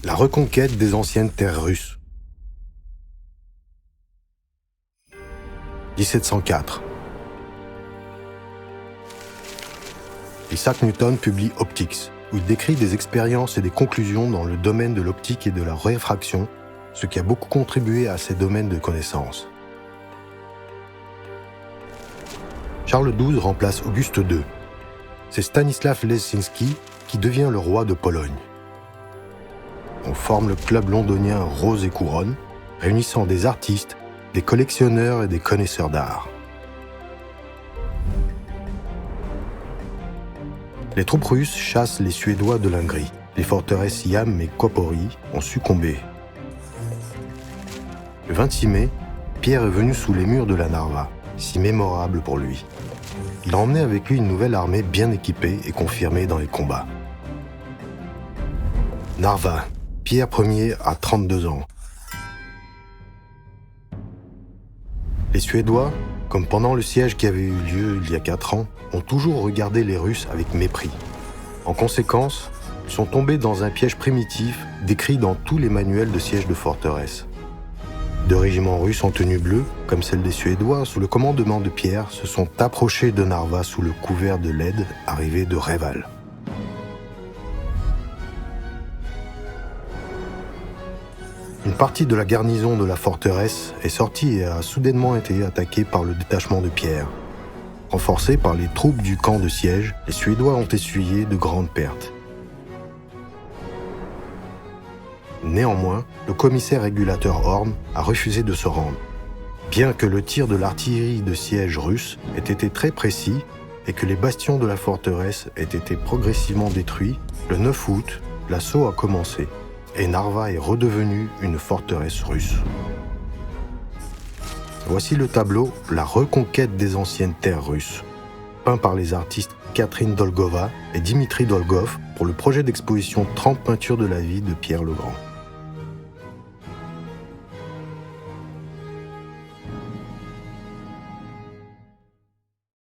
La reconquête des anciennes terres russes. 1704. Isaac Newton publie Optics, où il décrit des expériences et des conclusions dans le domaine de l'optique et de la réfraction, ce qui a beaucoup contribué à ces domaines de connaissances. Charles XII remplace Auguste II. C'est Stanisław Leszczyński qui devient le roi de Pologne. On forme le club londonien Rose et Couronne, réunissant des artistes, des collectionneurs et des connaisseurs d'art. Les troupes russes chassent les Suédois de l'Hongrie. Les forteresses Yam et Kopori ont succombé. Le 26 mai, Pierre est venu sous les murs de la Narva, si mémorable pour lui. Il a emmené avec lui une nouvelle armée bien équipée et confirmée dans les combats. Narva, Pierre Ier a 32 ans. Les Suédois, comme pendant le siège qui avait eu lieu il y a 4 ans, ont toujours regardé les Russes avec mépris. En conséquence, ils sont tombés dans un piège primitif décrit dans tous les manuels de siège de forteresse. 2 régiments russes en tenue bleue, comme celle des Suédois, sous le commandement de Pierre, se sont approchés de Narva sous le couvert de l'aide arrivée de Reval. Une partie de la garnison de la forteresse est sortie et a soudainement été attaquée par le détachement de Pierre. Renforcés par les troupes du camp de siège, les Suédois ont essuyé de grandes pertes. Néanmoins, le commissaire régulateur Horn a refusé de se rendre. Bien que le tir de l'artillerie de siège russe ait été très précis et que les bastions de la forteresse aient été progressivement détruits, le 9 août, l'assaut a commencé et Narva est redevenue une forteresse russe. Voici le tableau « La reconquête des anciennes terres russes », peint par les artistes Catherine Dolgova et Dimitri Dolgov pour le projet d'exposition 30 peintures de la vie de Pierre le Grand.